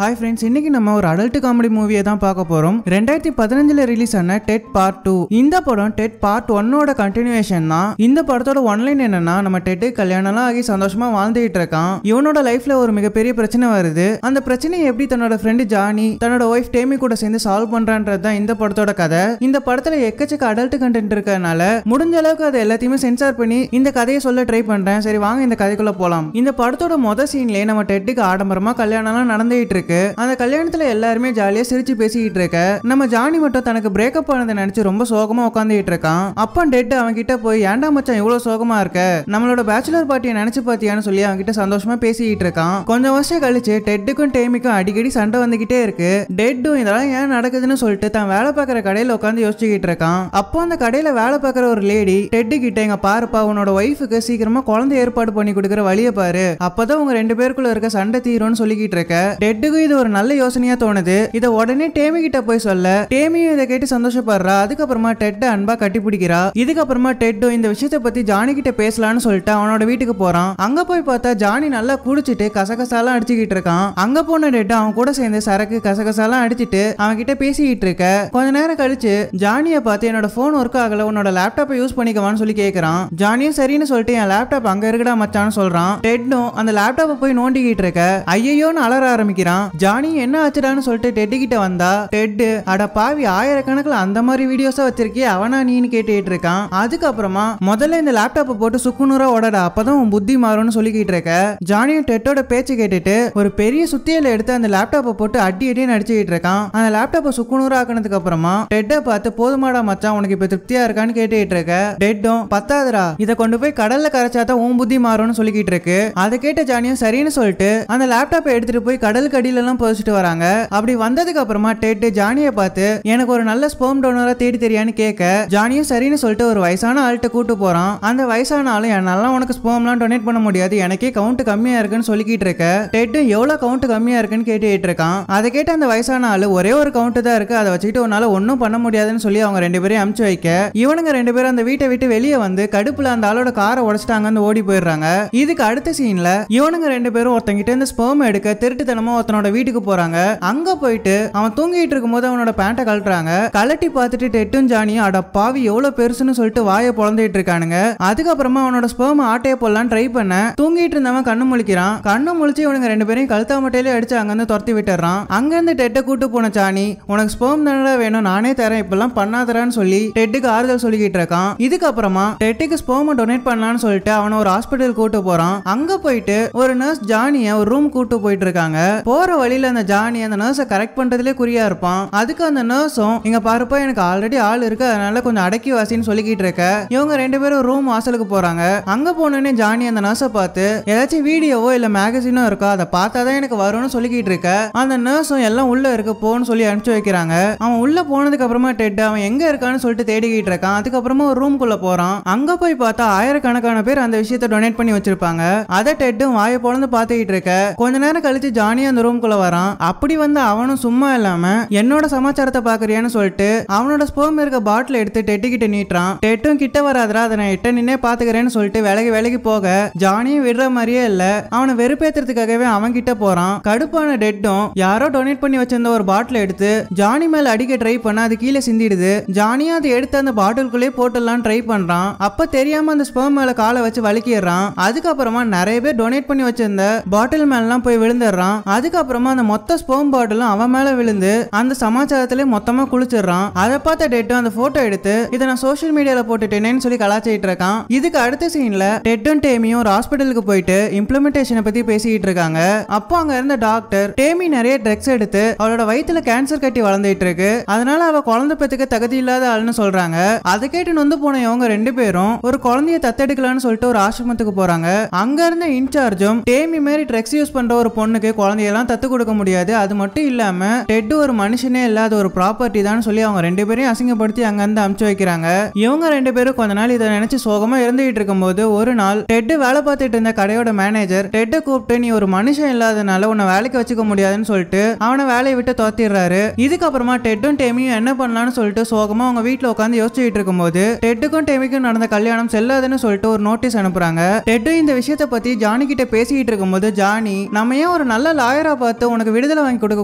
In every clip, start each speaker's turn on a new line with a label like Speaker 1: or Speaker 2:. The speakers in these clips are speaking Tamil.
Speaker 1: ஹாய் ஃப்ரெண்ட்ஸ், இன்னைக்கு நம்ம ஒரு அடல்ட் காமெடி மூவியை தான் பார்க்க போறோம். 2015 ரிலீஸ் ஆன டெட் பார்ட் 2. இந்த படம் டெட் பார்ட் 1ஓட கண்டினியூவேஷன் தான். இந்த படத்தோட ஒன்லைன் என்னன்னா, நம்ம டெட் கல்யாணம்லாம் ஆகி சந்தோஷமா வாழ்ந்துட்டு இருக்கான். இவனோட லைஃப்ல ஒரு மிகப்பெரிய பிரச்சனை வருது. அந்த பிரச்சனையை எப்படி தன்னோட ஃப்ரெண்டு ஜானி தன்னோட ஒய்ஃப் டேமி கூட சேர்ந்து சால்வ் பண்றான்றது தான் இந்த படத்தோட கதை. இந்த படத்துல எக்கச்சக்க அடல்ட் கண்டென்ட் இருக்கறனால முடிஞ்ச அளவுக்கு அதை எல்லாத்தையுமே சென்சார் பண்ணி இந்த கதையை சொல்ல ட்ரை பண்றேன். சரி வாங்க இந்த கதைக்குள்ள போலாம். இந்த படத்தோட முதல் சீன்லயே நம்ம டெட்டுக்கு ஆடம்பரமா கல்யாணம்லாம் நடந்துட்டு இருக்கு. அந்த கல்யாணத்துல எல்லாருமே ஜாலியா சிரிச்சு பேசிட்டு இருக்க. நம்ம ஜானி மட்டும் தனக்கு பிரேக்கப் ஆனதை நினைச்சு ரொம்ப சோகமா உட்காந்துட்டு இருக்கான். அப்ப டெட் அவன் கிட்ட போய் ஏன்டா மச்சான் இவ்வளவு சோகமா இருக்க, நம்மளோட பேச்சுலர் பார்ட்டியை நினைச்சு பாத்தியான்னு சொல்லி அவன் கிட்ட சந்தோஷமா பேசிட்டு இருக்கான். கொஞ்சம் வருஷம் கழிச்சு டெட்டுக்கும் டேமிக்கும் அடிக்கடி சண்டை வந்துகிட்டே இருக்கு. டெட்டும் இதெல்லாம் ஏன் நடக்குதுன்னு சொல்லிட்டு தான் வேலை பார்க்குற கடையில உட்காந்து யோசிச்சுக்கிட்டு இருக்கான். அப்போ அந்த கடையில வேலை பார்க்குற ஒரு லேடி டெட்டு கிட்ட, எங்க பாருப்பா உன்னோட ஒய்ஃபுக்கு சீக்கிரமா குழந்தை ஏற்பாடு பண்ணி கொடுக்குற வழியை பாரு, அப்பதான் உங்க ரெண்டு பேருக்குள்ள இருக்க சண்டை தீரும்னு சொல்லிக்கிட்டு இருக்க. டெட்டுக்கும் இது ஒரு நல்ல யோசனையா தோணுது. இத உடனே டேமி கிட்ட போய் சொல்ல, டேமியும் இதை கேட்டு சந்தோஷப்படுறா. அதுக்கப்புறமா டெட் அன்பா கட்டி பிடிக்கிறா. இதுக்கப்புறமா டெட்டும் இந்த விஷயத்தை பத்தி ஜானி கிட்ட பேசலாம்னு சொல்லிட்டு அவனோட வீட்டுக்கு போறான். அங்க போய் பார்த்தா ஜானி நல்லா குடிச்சிட்டு கசகசாலாம் அடிச்சுக்கிட்டு இருக்கான். அங்க போன டெட் அவன் கூட சேர்ந்து சரக்கு கசகசாலாம் அடிச்சிட்டு அவன் கிட்ட பேசிக்கிட்டு இருக்க. கொஞ்ச நேரம் கழிச்சு ஜானிய பார்த்து, என்னோட போன் ஒர்க் ஆகல, உன்னோட லேப்டாப்பை யூஸ் பண்ணிக்கவான்னு சொல்லி கேட்கறான். ஜானியும் சரின்னு சொல்லிட்டு என் லேப்டாப் அங்க இருக்குடா மச்சான்னு சொல்றான். டெட்டும் அந்த லேப்டாப்பை போய் நோண்டிக்கிட்டு இருக்க. ஐயோன்னு அலற ஆரம்பிக்கிறான். ஜானி என்ன ஆச்சுடான்னு சொல்லிட்டு டெட் கிட்ட வந்தா, டெட் அட பாவி ஆயிரக்கணக்கில் அந்த மாதிரி வீடியோஸா வச்சிருக்கே, அவனா நீன்னு கேட்டுட்டு இருக்கான். அதுக்கப்புறமா முதல்ல இந்த லேப்டாப்பை போட்டு சுக்குநூறா ஓடடா, அப்பதான் உன் புத்தி மாறும்னு சொல்லிக்கிட்டு இருக்க. ஜானியும் டெட்டோட பேச்சு கேட்டுட்டு ஒரு பெரிய சுத்தியில எடுத்து அந்த லேப்டாப்பை போட்டு அடி அடின்னு அடிச்சுக்கிட்டு இருக்கான். அந்த லேப்டாப்பை சுக்குநூறா ஆக்கினதுக்கு அப்புறமா டெட்டை பார்த்து, போதுமாடா மச்சான் உனக்கு இப்ப திருப்தியா இருக்கான்னு கேட்டுட்டு இருக்க. டெட்டும் பத்தாதுரா, இதை கொண்டு போய் கடல்ல கரைச்சாதான் உன் புத்தி மாறும்னு சொல்லிக்கிட்டு இருக்கு. அதை கேட்ட ஜானியும் சரின்னு சொல்லிட்டு அந்த லேப்டாப்பை எடுத்துட்டு போய் கடலுக்கு அடியில எல்லாம் போச்சுட்டு வராங்க. அப்படி வந்ததுக்கு அப்புறமா டெட் ஜானியை பார்த்து, எனக்கு ஒரு நல்ல ஸ்பெர்ம் டோனரா தேடி தெரியான்னு கேட்க, ஜானியும் சரின்னு சொல்லிட்டு ஒரு வயசான ஆள்கிட்ட கூட்டு போறான். அந்த வயசான ஆளு, என்னால உனக்கு ஸ்பெர்ம்லாம் டொனேட் பண்ண முடியாது, எனக்கே கவுண்ட் கம்மியா இருக்குன்னு சொல்லிக்கிட்டு இருக்க. டெட் எவ்வளவு கவுண்ட் கம்மியா இருக்குன்னு கேட்டுட்டு இருக்கான். அதை கேட்ட அந்த வயசான ஆளு, ஒரே ஒரு கவுண்ட் தான் இருக்கு, அதை வச்சுக்கிட்டு உன்னால ஒன்னும் பண்ண முடியாதுன்னு சொல்லி அவங்க ரெண்டு பேரையும் அமுச்சு வைக்க, இவனுங்க ரெண்டு பேரும் அந்த வீட்டை விட்டு வெளியே வந்து கடுப்புல அந்த ஆளோட காரை உடைச்சிட்டாங்கன்னு ஓடி போயிடுறாங்க. இதுக்கு அடுத்த சீன்ல இவனுங்க ரெண்டு பேரும் ஒருத்தங்கிட்ட இருந்து ஸ்பெர்ம் எடுக்க திருட்டுத்தனமா ஒருத்தனோட வீட்டுக்கு போறாங்க. அங்க போயிட்டு அவன் தூங்கிட்டு இருக்கும் போது அவனோட பேண்ட்டை கழட்டுறாங்க. கழட்டி பார்த்துட்டு டெட்டும் ஜானியும் அட பாவி எவ்வளவு பெருசுன்னு சொல்லிட்டு வாயை பொழந்துட்டு இருக்கானுங்க. அதுக்கப்புறமா அவனோட ஸ்பெர்ம் ஆட்டையை போடலாம் ட்ரை பண்ண, தூங்கிட்டு இருந்தவன் கண்ணு முழிக்கிறான். கண்ணு முழிச்சு இவனுங்க ரெண்டு பேரையும் கழுத்தா மட்டையிலே அடிச்சு அங்கிருந்து துரத்தி விட்டுறான். அங்கிருந்து டெட்டை கூட்டு போன ஜானி, உனக்கு ஸ்பெர்ம் தானடா வேணும், நானே தரேன், இப்பெல்லாம் பண்ணாதரான்னு சொல்லி டெட்டுக்கு ஆறுதல் சொல்லிக்கிட்டு இருக்கான். இதுக்கப்புறமா டெட்டுக்கு ஸ்பெர்ம் டொனேட் பண்ணலான்னு சொல்லிட்டு அவனை ஒரு ஹாஸ்பிட்டல் கூட்டு போறான். அங்க போயிட்டு ஒரு நர்ஸ் ஜானிய ஒரு ரூம் கூட்டு போயிட்டு இருக்காங்க. போற வழியில அந்த ஜானி அந்த நர்ஸை கரெக்ட் பண்றதுலே குறியா இருப்பான். அதுக்கு அந்த நர்ஸும், இங்க பாருப்பா எனக்கு ஆல்ரெடி ஆள் இருக்கு, அதனால கொஞ்சம் அடக்கி வாசின்னு சொல்லிக்கிட்டு இருக்க. இவங்க ரெண்டு பேரும் ரூம் வாசலுக்கு போறாங்க. அங்க போனோடனே ஜானி அந்த நர்ஸை பார்த்து, ஏதாச்சும் வீடியோவோ இல்ல மேகசினோ இருக்கா, அதை பார்த்தாதான் எனக்கு வரும்னு சொல்லிக்கிட்டு இருக்க. அந்த நர்ஸும் எல்லாம் உள்ள இருக்கு போன்னு சொல்லி அனுப்பிச்சு வைக்கிறாங்க. அவன் உள்ள போனதுக்கு அப்புறமா டெட் அவன் எங்க இருக்கான்னு சொல்லிட்டு தேடிக்கிட்டு இருக்கான். அதுக்கப்புறமா ஒரு ரூம்குள்ள போறான். அங்க போய் பார்த்தா ஆயிரக்கணக்கான பேர் அந்த விஷயத்தை டொனேட் பண்ணி வச்சிருப்பாங்க. அதை டெட்டும் வாயை பொழந்து பார்த்துக்கிட்டு இருக்க. கொஞ்ச நேரம் கழிச்சு ஜானி அந்த ரூம்குள்ள வரான். அப்படி வந்து அவனும் சும்மா இல்லாம என்னோட சமாச்சாரத்தை பாக்குறியான்னு சொல்லிட்டு அவனோட ஸ்பெர்ம் இருக்க பாட்டில் எடுத்து டெட்டு கிட்ட நீட்டுறான். டெட்டும் கிட்ட வராதரா, அதை நான் எட்ட நின்னே பாத்துக்கிறேன்னு சொல்லிட்டு விலகி போக, ஜானியும் விடுற மாதிரியே இல்ல. அவனை வெறுப்பேத்துறதுக்காகவே அவன் கிட்ட போறான். கடுப்பான டெட்டும் யாரோ டொனேட் பண்ணி வச்சிருந்த ஒரு பாட்டில் எடுத்து ஜானி மேல அடிக்க ட்ரை பண்ண, அது கீழே சிந்திடுது. ஜானியும் அதை எடுத்து அந்த பாட்டிலுக்குள்ளே போட்டுடலாம் ட்ரை பண்றான். அப்ப தெரியாம அந்த ஸ்பெர்ம் மேல காலை வச்சு வலிக்கிறான். அதுக்கப்புறமா நிறைய பேர் டொனேட் பண்ணி வச்சிருந்த பாட்டில் மேலாம் போய் விழுந்துடுறான். அதுக்கப்புறமா அந்த மொத்த ஸ்பெர்ம் பாட்டிலும் அவன் மேல விழுந்து அந்த சமாச்சாரத்திலே மொத்தமா குளிச்சிடுறான். அதை பார்த்த டெட்டும் அந்த போட்டோ எடுத்து, இதை நான் சோசியல் மீடியால போட்டுட்டேனேன்னு சொல்லி கலாச்சிட்டு இருக்கான். இதுக்கு அடுத்த சீன்ல டெட்டும் டேமியும் ஒரு ஹாஸ்பிட்டலுக்கு போயிட்டு இம்ப்ளிமெண்டேஷனை பத்தி பேசிட்டு இருக்காங்க. அப்போ அங்க இருந்த டாக்டர், டேமி நிறைய ட்ரக்ஸ் எடுத்து அவளோட வயித்துல கேன்சர் கட்டி வளர்ந்துட்டு இருக்கு, அதனால அவ குழந்தை பெத்துக்க தகுதி இல்லாத ஆள்னு சொல்றாங்க. அதை கேட்டு நொந்து போன இவங்க ரெண்டு பேரும் ஒரு குழந்தைய தத்தெடுக்கலாம்னு சொல்லிட்டு ஒரு ஆசிரமத்துக்கு போறாங்க. அங்க இருந்த இன்சார்ஜும், டேமி மாதிரி ட்ரக்ஸ் யூஸ் பண்ற ஒரு பொண்ணுக்கு குழந்தையெல்லாம் தத்து கொடுக்க முடியாது, அது மட்டும் இல்லாம டெட் ஒரு மனுஷனே இல்லாத ஒரு ப்ராப்பர்ட்டி தான் சொல்லி அவங்க ரெண்டு பேரையும் அசிங்கப்படுத்தி அங்க இருந்து அனுப்பிச்சு வைக்கிறாங்க. இவங்க ரெண்டு பேரும் கொஞ்ச நாள் இதை நினைச்சு சோகமா இருந்துகிட்டு இருக்கும்போது ஒரு நாள் டெட் வேலை பார்த்துட்டு இருந்த கடையோட மேனேஜர் டெட்டை கூப்பிட்டு, நீ ஒரு மனுஷன் இல்லாதனால உன்னை வேலைக்கு வச்சுக்க முடியாதுன்னு சொல்லிட்டு அவனை வேலையை விட்டு தோத்திடுறாரு. இதுக்கப்புறமா டெட்டும் டேமியும் என்ன பண்ணலாம்னு சொல்லிட்டு சோகமா அவங்க வீட்டுல உட்காந்து யோசிச்சுட்டு இருக்கும்போது டெட்டுக்கும் டேமிக்கும் நடந்த கல்யாணம் செல்லாதுன்னு சொல்லிட்டு ஒரு நோட்டீஸ் அனுப்புறாங்க. டெட்டும் இந்த விஷயத்தை பத்தி ஜானி கிட்ட பேசிக்கிட்டு இருக்கும்போது, ஜானி நம்ம ஏன் ஒரு நல்ல லாயரா பார்த்து உனக்கு விடுதலை வாங்கி கொடுக்க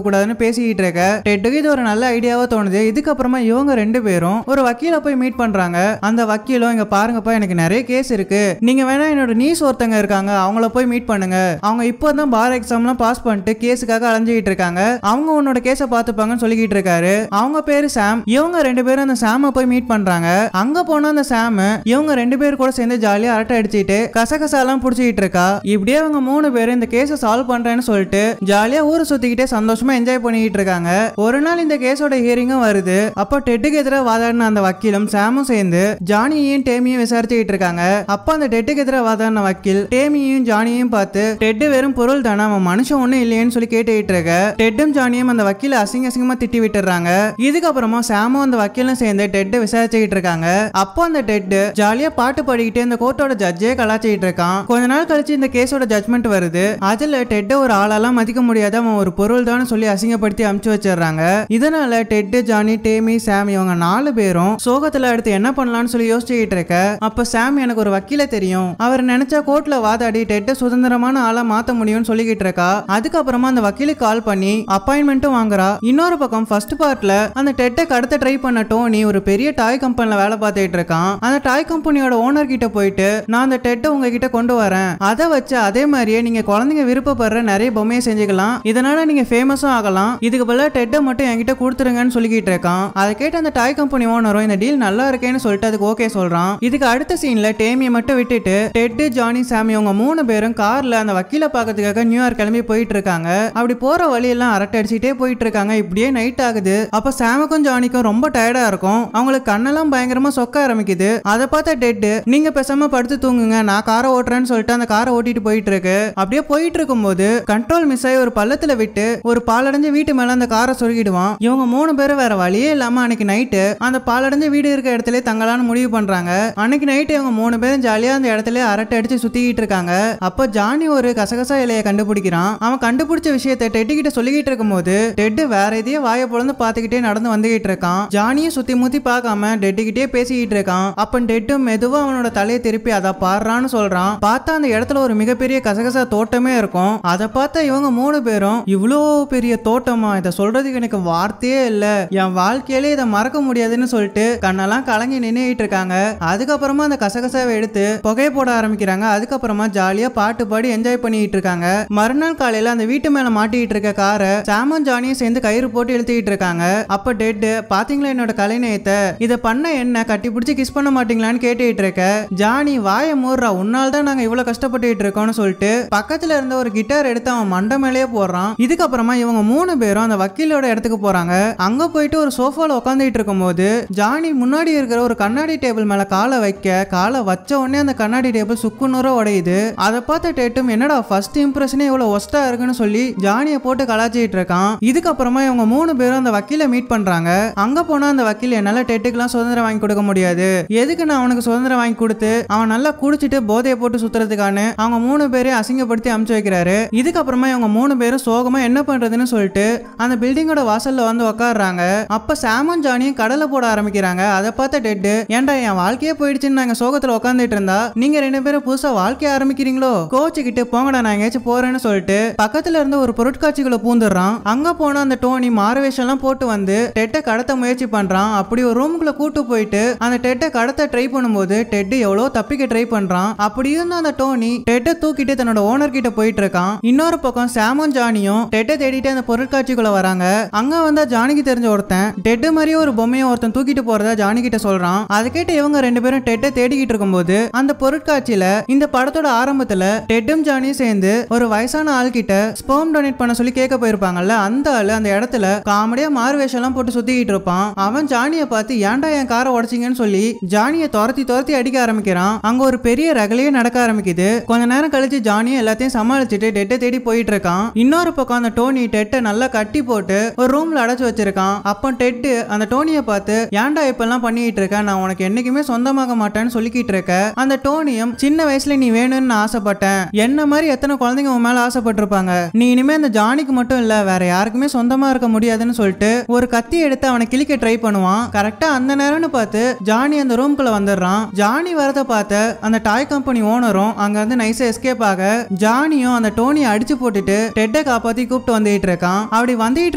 Speaker 1: கூடாதுன்னு பேசிக்கிட்டு இருக்க டெட்டுக்கு இது ஒரு நல்ல ஐடியாவா தோணுது. இதுக்கப்புறமா இவங்க 2 பேரும் ஒரு வக்கீல போய் மீட் பண்றாங்க. அந்த வக்கீலும் இங்க பாருங்கப்பா எனக்கு நிறைய கேஸ் இருக்கு, நீங்க வேணா என்னோட நீஸ் ஒருத்தங்க இருக்காங்க அவங்கள போய் மீட் பண்ணுங்க, அவங்க இப்போதான் பார் எக்ஸாம்லாம் பாஸ் பண்ணிட்டு கேஸுக்காக அலைஞ்சிட்டு இருக்காங்க, அவங்க உன்னோட கேஸை பார்த்துப்பாங்கன்னு சொல்லிக்கிட்டு இருக்காரு. அவங்க பேரு சாம். இவங்க 2 பேரும் அந்த சாம போய் மீட் பண்றாங்க. அங்க போன அந்த சாம் இவங்க 2 பேர் கூட சேர்ந்து ஜாலியா அரட்டை அடிச்சிட்டு கசகசாலாம் புடிச்சிட்டு இருக்கா. இப்படியே அவங்க 3 பேரும் இந்த கேஸை சால்வ் பண்றேன்னு சொல்லிட்டு ஜாலியா ஊரை சுத்திக்கிட்டே சந்தோஷமா என்ஜாய் பண்ணிட்டு இருக்காங்க. ஒரு நாள் இந்த கேஸோட ஹியரிங்கும் வருது. அப்போ டெட்டுக்கு எதிராக வாதாடின அந்த வக்கீலும் சாமும் சேர்ந்து ஜானியையும் டேமியும் விசாரிச்சுட்டு இருக்காங்க. அப்ப அந்த டெட்டுக்கு எதிராக வாதாடின வக்கீல் டேமியையும் ஜானியையும் பார்த்து டெட்டு வெறும் பொருள் தானே, அவன் மனுஷன் ஒண்ணும் இல்லையேன்னு சொல்லி கேட்டுட்டு இருக்க டெட்டும் ஜானியும் அந்த வக்கீல அசிங்கமா திட்டி விட்டுறாங்க. இதுக்கப்புறமா சாமும் அந்த வக்கீலும் சேர்ந்து டெட்டை விசாரிச்சுட்டு இருக்காங்க. அப்போ அந்த டெட்டு ஜாலியா பாட்டு பாடிக்கிட்டு இந்த கோர்ட்டோட ஜட்ஜே கலாச்சிட்டு இருக்கான். கொஞ்ச நாள் கழிச்சு இந்த கேஸோட ஜட்மெண்ட் வருது. அதுல டெட்டை ஒரு ஆளாலாம் மதிக்க முடியாத அவன் ஒரு பொருள் தான் சொல்லி அசிங்கப்படுத்தி அமுச்சு வச்சிடறாங்க. இதனால டெட்டு ஜானி டேமி சாம் இவங்க 4 பேரும் சோகத்துல அடுத்து என்ன பண்ணலாம்னு சொல்லி யோசிச்சுட்டு இருக்க அப்ப சாம் எனக்கு ஒரு வக்கீல தெரியும், அவர் நினைச்சா கோர்ட்ல வாதாடி டெட்டை சுதந்திரமான ஆளா மாத்த முடியும்னு சொல்லிக்கிட்டு இருக்கா. அதுக்கப்புறமா அந்த வக்கீலுக்கு கால் பண்ணி அப்பாயின்மெண்ட்டும் வாங்குறா. இன்னொரு பக்கம் ஃபர்ஸ்ட் பார்ட்ல அந்த டெட்டை கடத்த ட்ரை பண்ண டோனி ஒரு பெரிய டாய் கம்பெனில வேலை பார்த்துட்டு இருக்கான். அந்த டாய் கம்பெனியோட ஓனர் கிட்ட போயிட்டு நான் அந்த டெட்டை உங்ககிட்ட கொண்டு வரேன், அதை வச்சு அதே மாதிரியே நீங்க குழந்தைங்க விருப்பப்படுற நிறைய பொம்மையை செஞ்சுக்கலாம், இதனால நீங்க ஃபேமஸும் ஆகலாம், இதுக்கு பதிலா டெட்டை மட்டும் என்கிட்ட கொடுத்துருங்கன்னு சொல்லிக்கிட்டு இருக்கான். அதை கேட்டு அந்த டாய் கம்பெனி ஓனரும் இந்த டீல் நல்லா இருக்கேன்னு சொல்லிட்டு அதுக்கு ஓகே சொல்றான். இதுக்கு அடுத்த சீன்ல டேமியை மட்டும் விட்டுட்டு டெட்டு ஜானி சாமி இவங்க 3 பேரும் கார்ல அந்த வக்கீல பாக்கிறதுக்காக நியூயார்க் கிளம்பி போயிட்டு இருக்காங்க. அப்படி போற வழியெல்லாம் அரட்டை அடிச்சுட்டே போயிட்டு இருக்காங்க. இப்படியே நைட் ஆகுது. அப்ப சாமுக்கும் ஜானிக்கும் ரொம்ப டயர்டா இருக்கும். அவங்களுக்கு கண்ணெல்லாம் பயங்கரமா சொக்க ஆரம்பிக்குது. அதை பார்த்த டெட்டு நீங்க பேசாம படுத்து தூங்குங்க, நான் காரை ஓட்டுறேன்னு சொல்லிட்டு அந்த காரை ஓட்டிட்டு போயிட்டு இருக்கு. அப்படியே போயிட்டு இருக்கும் போது கண்ட்ரோல் மிஸ் ஆகி ஒரு பள்ளத்துல விட்டு ஒரு பாலடைஞ்ச வீட்டு மேல அந்த காரை சொருகிடுவான். இவங்க 3 பேரும் வேற வழியே இல்லாம அன்னைக்கு நைட்டு அந்த பாலடைஞ்ச வீடு இருக்க இடத்துல தங்கலான்னு முடிவு பண்றாங்க. அன்னைக்கு நைட்டு இவங்க 3 பேரும் ஜாலியா அந்த இடத்துல அரட்டை அடிச்சு சுத்திக்கிட்டு இருக்காங்க. அப்ப ஜானி ஒரு கசகசா இலையை கண்டுபிடிக்கிறான். அவன் கண்டுபிடிச்ச விஷயத்தை டெட்டு கிட்ட சொல்லிக்கிட்டு இருக்கும் போது டெட்டு வேற எதையோ வாயை பொழந்து பாத்துக்கிட்டே நடந்து வந்துகிட்டு இருக்கான். ஜானியும் சுத்தி முத்தி பார்க்காம டெட்டு கிட்டே பேசிக்கிட்டு இருக்கான். அப்ப டெட்டு மெதுவா அவனோட தலையை திருப்பி அதை பாடுறான்னு சொல்றான். பார்த்தா அந்த இடத்துல ஒரு மிகப்பெரிய கசகசா தோட்டமே இருக்கும். அதை பார்த்தா இவங்க 3 பேரும் இவ்வளோ பெரிய தோட்டமா, இதை சொல்றதுக்கு எனக்கு வார்த்தையே இல்ல, என் வாழ்க்கையிலே இதை மறக்க முடியாதுன்னு சொல்லிட்டு கண்ணெல்லாம் கலங்கி நின்னுட்டு இருக்காங்க. அதுக்கப்புறமா அந்த கசகசாவை எடுத்து புகையை போட ஆரம்பிக்கிறாங்க. அதுக்கப்புறமா ஜாலியா பாட்டு பாடி என்ஜாய் பண்ணிட்டு இருக்காங்க. மறுநாள் காலையில அந்த வீட்டு மேல மாட்டிட்டு இருக்க காரை சாமும் ஜானியும் சேர்ந்து கயிறு போட்டு இழுத்துக்கிட்டு இருக்காங்க. அப்ப டெட்டு பாத்தீங்களா என்னோட கலைநயத்தை, இதை பண்ண என்ன கட்டி பிடிச்சி கிஸ் பண்ண மாட்டீங்களான்னு கேட்டுட்டு இருக்க ஜானி வாய மூடுறா, உன்னால தான் நாங்க இவ்வளவு கஷ்டப்பட்டு இருக்கோம்னு சொல்லிட்டு பக்கத்துல இருந்த ஒரு கிட்டார் எடுத்து அவன் மண்டை மேலேயே போடுறான். இதுக்கப்புறமா இவங்க 3 பேரும் அந்த வக்கீலோட இடத்துக்கு போறாங்க. அங்க போயிட்டு ஒரு சோஃபால உட்காந்துட்டு இருக்கும் போது ஜானி முன்னாடி இருக்கிற ஒரு கண்ணாடி டேபிள் மேல காலை வைக்க காலை வச்ச உடனே அந்த கண்ணாடி டேபிள் சுக்குநூற உடையுது. அதை பார்த்த டேட்டும் என்னடா ஃபர்ஸ்ட் இம்ப்ரெஷனே இவ்வளவு ஒஸ்டா இருக்குன்னு சொல்லி ஜானியை போட்டு கலாச்சிட்டு இருக்கான். இதுக்கப்புறமா இவங்க 3 பேரும் அந்த வக்கீல மீட் பண்றாங்க. அங்க போனா அந்த வக்கீல் என்னால டெட்டுக்கெல்லாம் சுதந்திரம் வாங்கி கொடுக்க முடியாது, எதுக்கு நான் அவனுக்கு சுதந்திரம் வாங்கி கொடுத்து அவன் நல்லா குடிச்சிட்டு போதையை போட்டு சுத்துறதுக்கான அவங்க 3 பேரையும் அசிங்கப்படுத்தி அமுச்சு வைக்கிறாரு. இதுக்கப்புறமா இவங்க 3 பேரும் சோகமா என்ன பண்றதுன்னு சொல்லிட்டு அந்த பில்டிங்கோட வாசல்ல வந்து உட்காடுறாங்க. அப்ப சாமும் ஜானியும் கடலை போட ஆரம்பிக்கிறாங்க. அதை பார்த்த டெட்டு ஏன்டா என் வாழ்க்கையே போயிடுச்சுன்னு நாங்க சோகத்துல உட்காந்துட்டு இருந்தா நீங்க 2 பேரும் புதுசா வாழ்க்கைய ஆரம்பிக்கிறீங்களோ, கோச்சுக்கிட்டு போங்கடா நான் எங்கேயாச்சும் போறேன்னு சொல்லிட்டு பக்கத்துல இருந்து ஒரு பொருட்காட்சிக்குள்ள பூந்துடுறான். அங்க போன அந்த டோனி மாறுவேஷம் எல்லாம் போட்டு வந்து டெட்டை கடத்த முயற்சி பண்றான். அப்படி ஒரு ரூமுக்குள்ள கூட்டு போயிட்டு அந்த டெட்டை கடத்த ட்ரை பண்ணும்போது டெட்டு எவ்வளவு தப்பிக்க ட்ரை பண்றான். அப்படி இருந்த அந்த டோனி டெட்டை தூக்கிட்டு தன்னோட ஓனர் கிட்ட போயிட்டு இருக்கான். இன்னொரு பக்கம் சாமும் ஜானியும் டெட்டை தேடிட்டு அந்த பொருட்காட்சிக்குள்ள வராங்க. அங்க வந்தா ஜானிக்கு தெரிஞ்ச ஒருத்தன் டெட்டு மாதிரியே ஒரு பொம்மையை ஒருத்தன் தூக்கிட்டு போறதா ஜானி கிட்ட சொல்றான். அதை கேட்டு இவங்க 2 பேரும் டெட்டை தேடிக்கிட்டு இருக்கும்போது அந்த பொருட்காட்சியில இந்த படத்தோட ஆரம்பத்துல டெட்டும் ஜானியும் சேர்ந்து ஒரு வயசான ஆள் கிட்ட ஸ்பெர்ம் டொனேட் பண்ண சொல்லி கேட்க போயிருப்பாங்கல்ல, அந்த ஆளு அந்த இடத்துல காமெடியா மாறுவேஷம் எல்லாம் போட்டு சுத்திக்கிட்டு இருப்பான். அவன் ஜானியை பார்த்து ஏன்டா என் காரை உடைச்சிங்கன்னு சொல்லி ஜானியை துரத்தி அடிக்க ஆரம்பிக்கிறான். அங்க ஒரு பெரிய ரகலையே நடக்க ஆரம்பிக்குது. கொஞ்ச நேரம் கழிச்சு ஜானியை எல்லாத்தையும் சமாளிச்சுட்டு டெட்டை தேடி போயிட்டு இருக்கான். இன்னொரு பக்கம் அந்த டோனி டெட்டை நல்லா கட்டி போட்டு ஒரு ரூம்ல அடைச்சு வச்சிருக்கான். அப்போ டெட்டு அந்த டோனியை பார்த்து ஏன்டா இப்பெல்லாம் பண்ணிட்டு இருக்க, நான் உனக்கு என்னைக்குமே சொந்தமாக மாட்டேன்னு சொல்லிக்கிட்டு இருக்க. அந்த டோனியும் சின்ன வயசுல நீ வேணும்னு ஆசைப்பட்டேன், என்ன மாதிரி எத்தனை குழந்தைங்க உன் மேல ஆசைப்பட்டிருப்பாங்க, நீ இனிமே அந்த ஜானிக்கு மட்டும் இல்ல வேற யாருக்குமே சொந்தமா இருக்க முடியாதுன்னு சொல்லிட்டு ஒரு கத்தி எடுத்து அவனை கிழிக்க ட்ரை பண்ணுவான். கரெக்டா அந்த நேரம்னு பார்த்து ஜானி அந்த ரூம்குள்ள வந்துடுறான். ஜானி வரத பார்த்த அந்த டாய் கம்பெனி ஓனரும் அங்க இருந்து நைஸா எஸ்கேப் ஆக ஜானியும் அந்த டோனியை அடிச்சு போட்டுட்டு டெட்டை காப்பாத்தி கூப்பிட்டு வந்துட்டு இருக்கான். அப்படி வந்துட்டு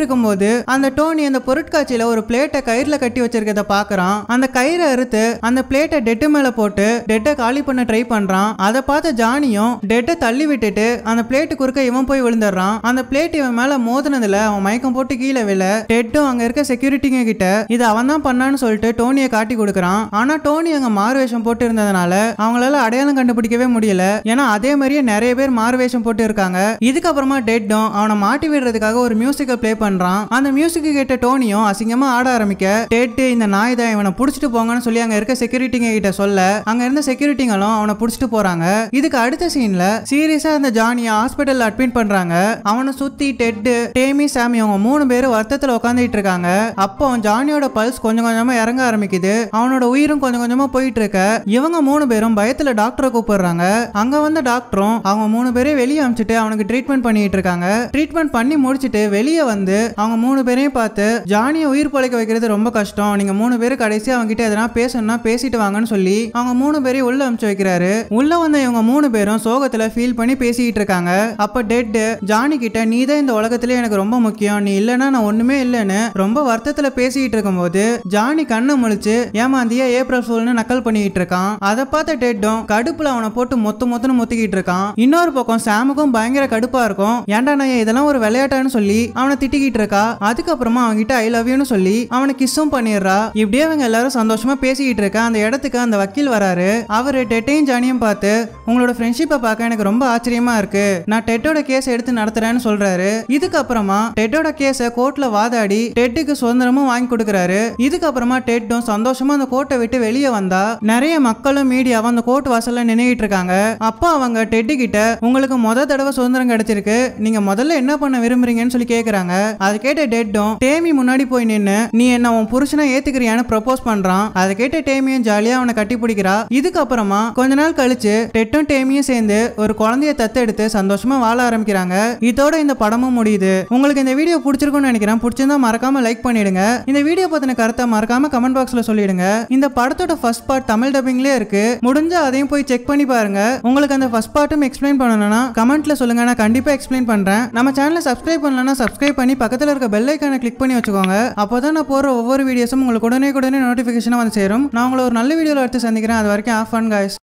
Speaker 1: இருக்கும்போது அந்த டோனி அந்த பொருட்காட்சியில ஒரு பிளேட்டை கயிறுல கட்டி வச்சிருக்கத பாக்குறான். அந்த கயிறை அறுத்து அந்த பிளேட்டை டெட்டு மேல போட்டு டெட்டை காலி பண்ண ட்ரை பண்றான். அதை பார்த்த ஜானியும் டெட்டை தள்ளி விட்டுட்டு அந்த பிளேட்டு குறுக்க இவன் போய் விழுந்துடுறான். அந்த பிளேட் இவன் மேல மோதினதுல அவன் மயக்கம் போட்டு கீழே விழ டெட்டும் அங்க இருக்க செக்யூரிட்டிங்க கிட்ட இது அவன் தான் பண்ணான்னு சொல்லிட்டு டோனியை காட்டி கொடுக்கறான். ஆனா டோனி அங்க மாறுவேஷம் போட்டு இருந்ததுனால அவங்களால அடையாளம் கண்டுபிடிக்கவே முடியல. ஏன்னா அதே மாதிரியே நிறைய பேர் மாறுவேஷம் போட்டு இருக்காங்க. இதுக்கப்புறமா டெட்டும் அவனை மாட்டி விடுறதுக்காக ஒரு மியூசிக்கை பிளே பண்றான். அந்த மியூசிக் கேட்ட டோனியும் அசிங்கமா ஆட ஆரம்பிக்க டெட் இந்த நாய் தான் இவனை புடிச்சிட்டு போங்கன்னு சொல்லி அங்க இருக்க செக்யூரிட்டிங்க கிட்ட சொல்ல அங்க இருந்த செக்யூரிட்டிங்களும் அவனை புடிச்சிட்டு போறாங்க. இதுக்கு அடுத்த சீன்ல சீரியஸா அந்த ஜானியை ஹாஸ்பிட்டல்ல அட்மிட் பண்றாங்க. அவனை சுத்தி டெட், டேமி, சாமி அவங்க 3 பேரும் வருத்தத்துல உட்காந்துட்டு இருக்காங்க. அப்போ ஜானியோட பல்ஸ் கொஞ்சம் கொஞ்சமா இறங்க ஆரம்பிக்குது. அவனோட உயிரும் கொஞ்சம் கொஞ்சமா போயிட்டு இருக்க இவங்க 3 பேரும் பயத்துல டாக்டரை கூப்பிடுறாங்க. அங்க வந்த டாக்டரும் அவங்க 3 பேரையும் வெளியே அனுப்பிச்சிட்டு அவனுக்கு ட்ரீட்மெண்ட் பண்ணிட்டு இருக்காங்க. ட்ரீட்மெண்ட் பண்ணி முடிச்சிட்டு வெளியே வந்து அவங்க 3 பேரையும் பார்த்து ஜானியை உயிர் பழைக்க வைக்கிறது ரொம்ப கஷ்டம். நீங்க 3 பேரும் கடைசி அவங்க கிட்ட எதனா பேசணும்னா பேசிட்டு வாங்கன்னு சொல்லி அவங்க 3 பேரையும் உள்ள அனுப்பிச்சு வைக்கிறாரு. உள்ள வந்த இவங்க 3 பேரும் சோகத்துல ஃபீல் பண்ணி பேசிட்டு இருக்காங்க. அப்ப டெட் ஜானி கிட்ட நீ தான் இந்த உலகத்திலே எனக்கு ரொம்ப முக்கியம், நீ இல்லனா நான் ஒண்ணுமே இல்லன்னு ரொம்ப வருத்தத்துல பேசிட்டு இருக்கும்போது ஜானி கண்ணை முழிச்சு ஏமாந்தியா ஏப்ரல் ஃபூல்னு நக்கல் பண்ணிட்டு இருக்கான். அதை பார்த்த டெட்டும் கடுப்புல அவனை போட்டு மொத்தன்னு முத்திக்கிட்டு இருக்கான். இன்னொரு பக்கம் சாமுக்கும் பயங்கர கடுப்பா இருக்கும். ஏன்டா நான் இதெல்லாம் ஒரு விளையாட்டான்னு சொல்லி அவனை திட்டிக்கிட்டு இருக்கா. அதுக்கப்புறமா அவன்கிட்ட ஐ லவ் யூன்னு சொல்லி அவனை கிஸ்ஸும் பண்ணிடுறா. இப்படியே அவங்க எல்லாரும் சந்தோஷமா பேசிக்கிட்டு இருக்க அந்த இடத்துக்கு அந்த வக்கீல் வராரு. அவரு டெட்டையும் ஜானியும் பார்த்து உங்களோட ஃப்ரெண்ட்ஷிப்பை பார்க்க எனக்கு ரொம்ப ஆச்சரியமா இருக்கு, நான் டெட்டோட கேஸ் எடுத்து நடத்துறேன்னு சொல்றாரு. இதுக்கப்புறமா டெட்டோட கேஸை கோர்ட்ல வாதாடி டெட்டுக்கு சுதந்திரமும் வாங்கி கொடுக்கறாரு. இதுக்கப்புறமா டெட்டும் சந்தோஷமா அந்த கோர்ட்டை விட்டு வெளியே வந்தா நிறைய மக்களும் மீடியாவும் அந்த கோர்ட் வாசல்ல நின்னுகிட்டு இருக்காங்க. அப்ப அவங்க டெட்டு கிட்ட உங்களுக்கு தடவை சுதந்திரம் கிடைச்சிருக்கு, நீங்க முதல்ல என்ன பண்ண விரும்புறீங்கன்னு சொல்லி கேக்குறாங்க. அதை கேட்ட டெட்டும் டேமி முன்னாடி போய் நின்னு நீ என்ன உன் புருஷனை ஏத்துக்கிறியான்னு ப்ரப்போஸ் பண்றான். அதை கேட்ட டேமியும் ஜாலியா அவனை கட்டி பிடிக்கிறா. இதுக்கப்புறமா கொஞ்ச நாள் கழிச்சு டெட்டும் டேமியும் சேர்ந்து ஒரு குழந்தைய தத்தெடுத்து சந்தோஷமா வாழ ஆரம்பிக்கிறாங்க. இதோட இந்த படமும் முடியுது. உங்களுக்கு இந்த வீடியோ பிடிச்சிருக்கும்னு நினைக்கிறேன். பிடிச்சிருந்தா மறக்காம லைக் பண்ணிடுங்க. இந்த வீடியோ பத்தின கருத்தை மறக்காம கமெண்ட் பாக்ஸ்ல சொல்லிடுங்க. இந்த படத்தோட ஃபர்ஸ்ட் பார்ட் தமிழ் டப்பிங்லயே இருக்கு, முடிஞ்சா அதையும் போய் செக் பண்ணி பாருங்க. உங்களுக்கு அந்த ஃபர்ஸ்ட் பார்ட்டும் எக்ஸ்பிளைன் பண்ணணும்னா கமெண்ட்ல சொல்லுங்க, நான் கண்டிப்பா எக்ஸ்பிளைன் பண்றேன். நம்ம சேனலை சப்ஸ்கிரைப் பண்ணலன்னா சப்ஸ்கிரைப் பண்ணி பக்கத்துல இருக்க பெல் ஐகானை கிளிக் பண்ணி வச்சுக்கோங்க. அப்பதான் நான் போற ஒவ்வொரு வீடியோஸும் உங்களுக்கு உடனே நோட்டிபிகேஷனா வந்து சேரும். நான் உங்களை ஒரு நல்ல வீடியோல எடுத்து சந்திக்கிறேன். அது வரைக்கும் ஹேவ் ஃபன் गाइस.